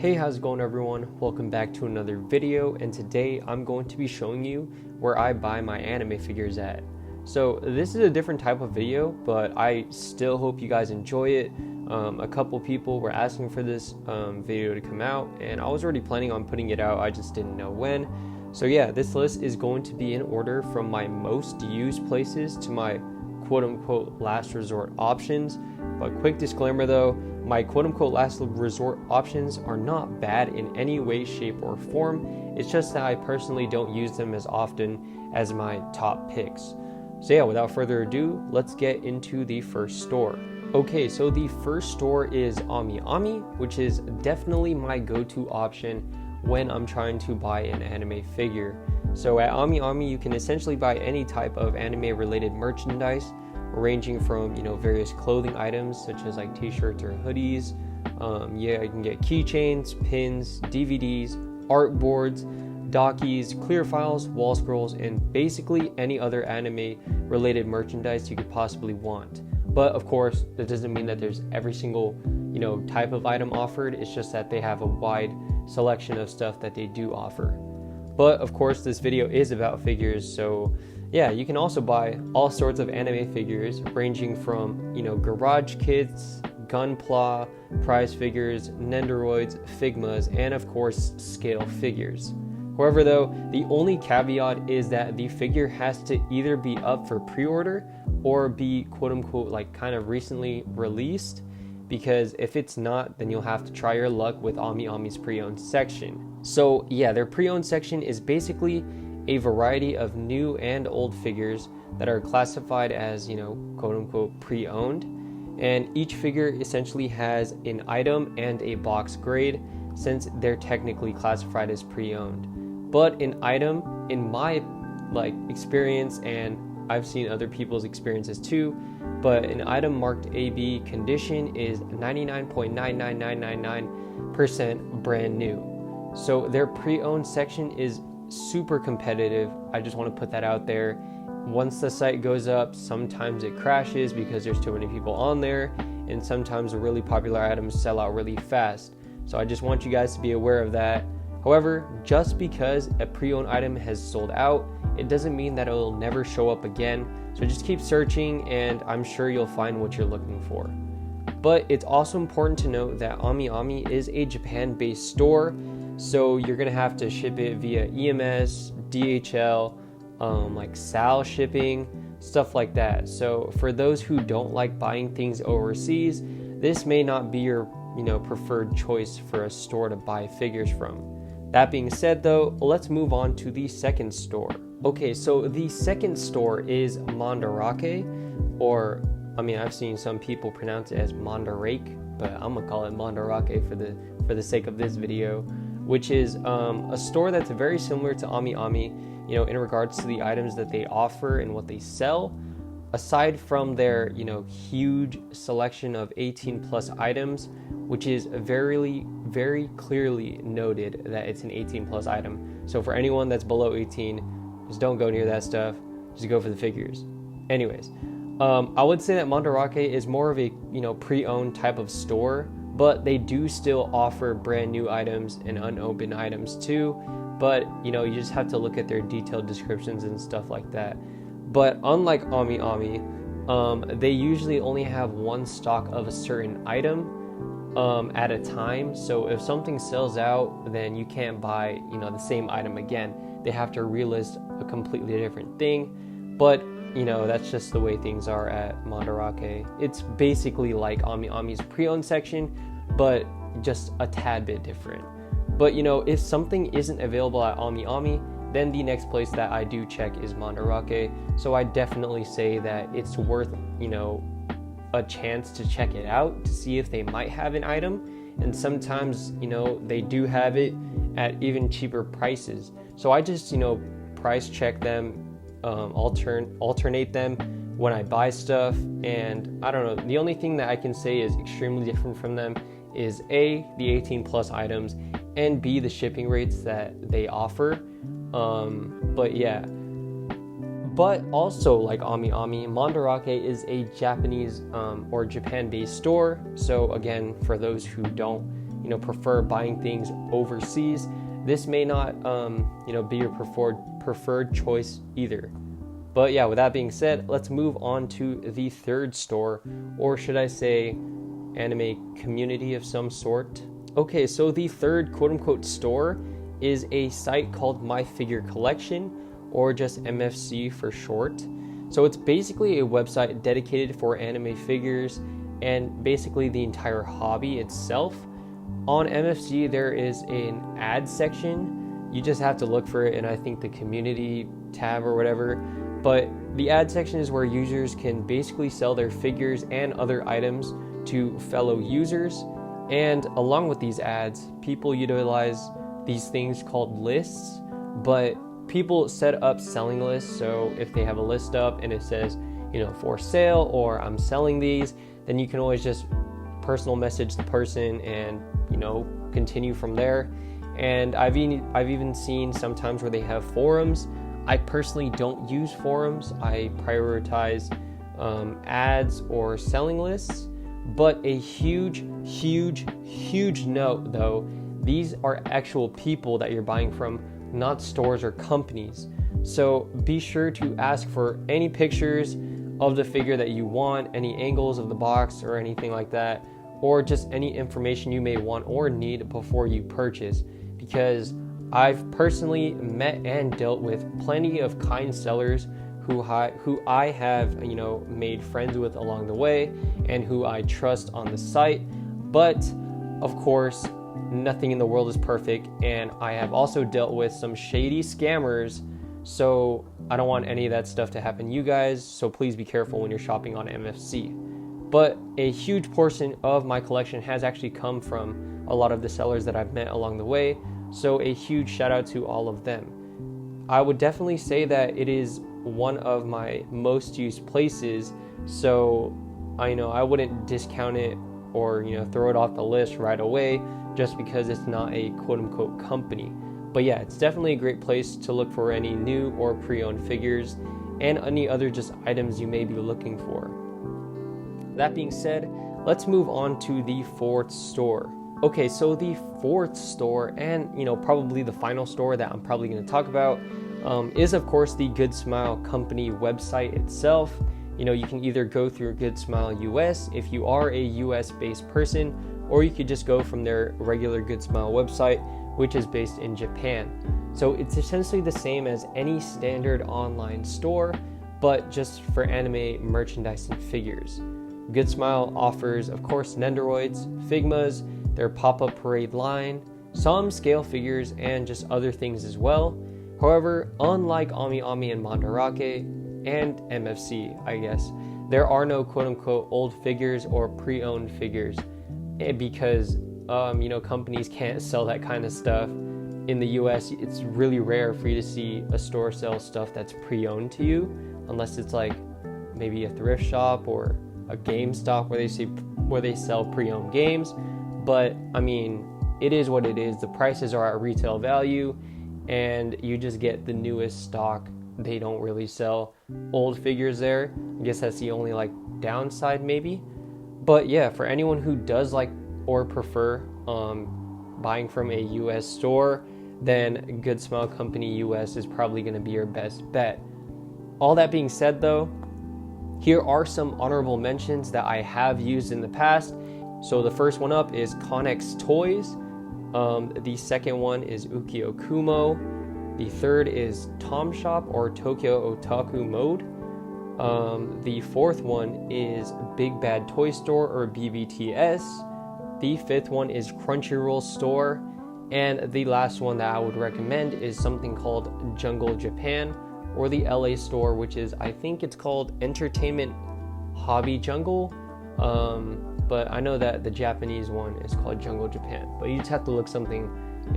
Hey, how's it going everyone? Welcome back to another video, and today I'm going to be showing you where I buy my anime figures at. So this is a different type of video, but I still hope you guys enjoy it. A couple people were asking for this video to come out, and I was already planning on putting it out, I just didn't know when. So yeah, this list is going to be in order from my most used places to my quote-unquote last resort options. But quick disclaimer though, my quote-unquote last resort options are not bad in any way, shape, or form. It's just that I personally don't use them as often as my top picks. So yeah, without further ado, let's get into the first store. Okay, so the first store is AmiAmi, which is definitely my go-to option when I'm trying to buy an anime figure. So at AmiAmi, you can essentially buy any type of anime-related merchandise, ranging from various clothing items such as like t-shirts or hoodies. You can get keychains, pins, DVDs, art boards, dockies, clear files, wall scrolls, and basically any other anime related merchandise you could possibly want. But of course, that doesn't mean that there's every single type of item offered. It's just that they have a wide selection of stuff that they do offer. But of course, this video is about figures, so yeah, you can also buy all sorts of anime figures, ranging from, garage kits, gunpla, prize figures, nendoroids, figmas, and of course, scale figures. However though, the only caveat is that the figure has to either be up for pre-order or be quote-unquote like kind of recently released, because if it's not, then you'll have to try your luck with AmiAmi's pre-owned section. So yeah, their pre-owned section is basically a variety of new and old figures that are classified as, quote-unquote pre-owned, and each figure essentially has an item and a box grade, since they're technically classified as pre-owned. But an item, in my experience, and I've seen other people's experiences too, but an item marked AB condition is 99.99999% brand new. So their pre-owned section is super competitive. I just want to put that out there. Once the site goes up, sometimes it crashes because there's too many people on there, and sometimes the really popular items sell out really fast. So I just want you guys to be aware of that. However, just because a pre-owned item has sold out, it doesn't mean that it will never show up again. So just keep searching, and I'm sure you'll find what you're looking for. But it's also important to note that AmiAmi is a Japan-based store, so you're gonna have to ship it via EMS, DHL, SAL shipping, stuff like that. So for those who don't like buying things overseas, this may not be your preferred choice for a store to buy figures from. That being said though, let's move on to the second store. Okay, so the second store is Mandarake, or I've seen some people pronounce it as Mandarake, but I'm gonna call it Mandarake for the sake of this video, which is a store that's very similar to AmiAmi, in regards to the items that they offer and what they sell. Aside from their, huge selection of 18 plus items, which is very, very clearly noted that it's an 18 plus item. So for anyone that's below 18, just don't go near that stuff. Just go for the figures. Anyways, I would say that Mandarake is more of a, pre-owned type of store, but they do still offer brand new items and unopened items too. But, you just have to look at their detailed descriptions and stuff like that. But unlike AmiAmi, they usually only have one stock of a certain item at a time. So if something sells out, then you can't buy, the same item again. They have to relist a completely different thing. But, that's just the way things are at Mandarake. It's basically like AmiAmi's pre-owned section, but just a tad bit different. But, if something isn't available at AmiAmi, then the next place that I do check is Mandarake. So I definitely say that it's worth, a chance to check it out to see if they might have an item. And sometimes, they do have it at even cheaper prices. So I just, price check them, alternate them when I buy stuff. And I don't know, the only thing that I can say is extremely different from them is A, the 18 plus items, and B, the shipping rates that they offer. But yeah, but also like AmiAmi, Mandarake is a Japanese or Japan-based store. So again, for those who don't prefer buying things overseas, this may not, be your preferred choice either. But yeah, with that being said, let's move on to the third store, or should I say anime community of some sort. Okay, so the third quote-unquote store is a site called My Figure Collection, or just MFC for short. So it's basically a website dedicated for anime figures and basically the entire hobby itself. On MFC, there is an ad section. You just have to look for it in, I think, the community tab or whatever. But the ad section is where users can basically sell their figures and other items to fellow users. And along with these ads, people utilize these things called lists, but people set up selling lists. So if they have a list up and it says, for sale, or I'm selling these, then you can always just personal message the person and, continue from there. And I've even seen sometimes where they have forums. I personally don't use forums. I prioritize ads or selling lists. But a huge note though, these are actual people that you're buying from, not stores or companies. So be sure to ask for any pictures of the figure that you want, any angles of the box or anything like that, or just any information you may want or need before you purchase, because I've personally met and dealt with plenty of kind sellers who I have, made friends with along the way and who I trust on the site. But of course, nothing in the world is perfect, and I have also dealt with some shady scammers, so I don't want any of that stuff to happen to you guys, so please be careful when you're shopping on MFC. But a huge portion of my collection has actually come from a lot of the sellers that I've met along the way, so a huge shout out to all of them. I would definitely say that it is one of my most used places, so I wouldn't discount it or throw it off the list right away just because it's not a quote-unquote company. But yeah, it's definitely a great place to look for any new or pre-owned figures and any other just items you may be looking for. That being said, let's move on to the fourth store. Okay, so the fourth store, and probably the final store that I'm probably going to talk about, is of course the Good Smile company website itself. You can either go through Good Smile US if you are a US based person, or you could just go from their regular Good Smile website, which is based in Japan. So it's essentially the same as any standard online store, but just for anime merchandise and figures. Good Smile offers, of course, Nendoroids, Figmas, their pop-up parade line, some scale figures, and just other things as well. However, unlike Ami Ami and Mandarake and MFC, I guess, there are no quote-unquote old figures or pre-owned figures because, companies can't sell that kind of stuff. In the US, it's really rare for you to see a store sell stuff that's pre-owned to you, unless it's like maybe a thrift shop or a GameStop where they sell pre-owned games. But it is what it is. The prices are at retail value, and you just get the newest stock. They don't really sell old figures there. I guess that's the only downside maybe. But yeah, for anyone who does like or prefer buying from a US store, then Good Smile Company US is probably going to be your best bet. All that being said though, here are some honorable mentions that I have used in the past. So the first one up is Connex Toys. The second one is Ukyo Kumo. The third is Tom Shop or Tokyo Otaku Mode. The fourth one is Big Bad Toy Store or BBTS. The fifth one is Crunchyroll Store. And the last one that I would recommend is something called Jungle Japan, or the LA store, which is, I think it's called Entertainment Hobby Jungle. But I know that the Japanese one is called Jungle Japan, but you just have to look something,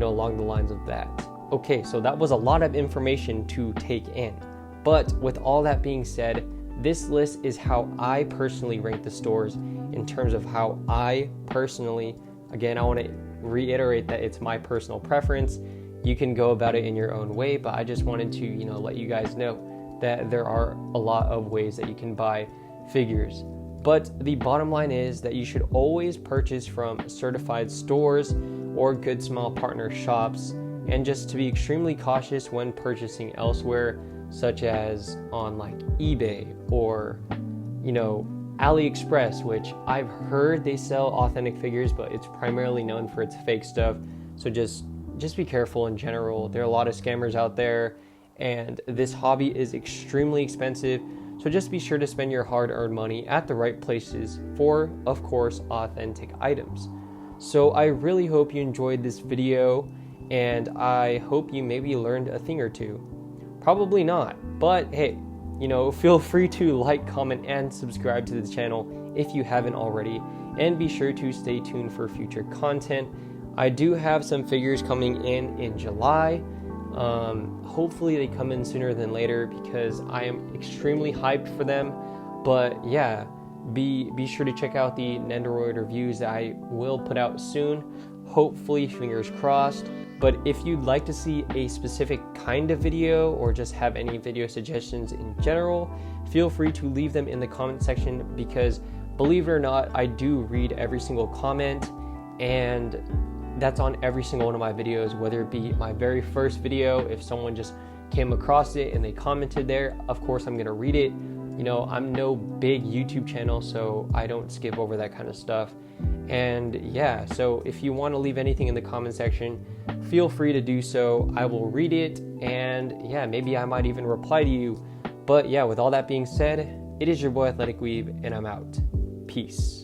along the lines of that. Okay, so that was a lot of information to take in. But with all that being said, this list is how I personally rank the stores in terms of how I personally, again, I want to reiterate that it's my personal preference. You can go about it in your own way, but I just wanted to, let you guys know that there are a lot of ways that you can buy figures. But the bottom line is that you should always purchase from certified stores or good small partner shops, and just to be extremely cautious when purchasing elsewhere, such as on like eBay or, AliExpress, which I've heard they sell authentic figures, but it's primarily known for its fake stuff. So just be careful in general. There are a lot of scammers out there, and this hobby is extremely expensive. So just be sure to spend your hard-earned money at the right places for, of course, authentic items. So I really hope you enjoyed this video, and I hope you maybe learned a thing or two. Probably not, but hey, feel free to like, comment, and subscribe to the channel if you haven't already, and be sure to stay tuned for future content. I do have some figures coming in July. Hopefully they come in sooner than later because I am extremely hyped for them. But yeah, be sure to check out the Nendoroid reviews that I will put out soon. Hopefully, fingers crossed. But if you'd like to see a specific kind of video or just have any video suggestions in general, feel free to leave them in the comment section, because believe it or not, I do read every single comment, and that's on every single one of my videos, whether it be my very first video. If someone just came across it and they commented there, of course I'm going to read it. I'm no big YouTube channel, so I don't skip over that kind of stuff. And yeah, so if you want to leave anything in the comment section, feel free to do so. I will read it, and yeah, maybe I might even reply to you. But yeah, with all that being said, it is your boy Athletic Weeb, and I'm out. Peace.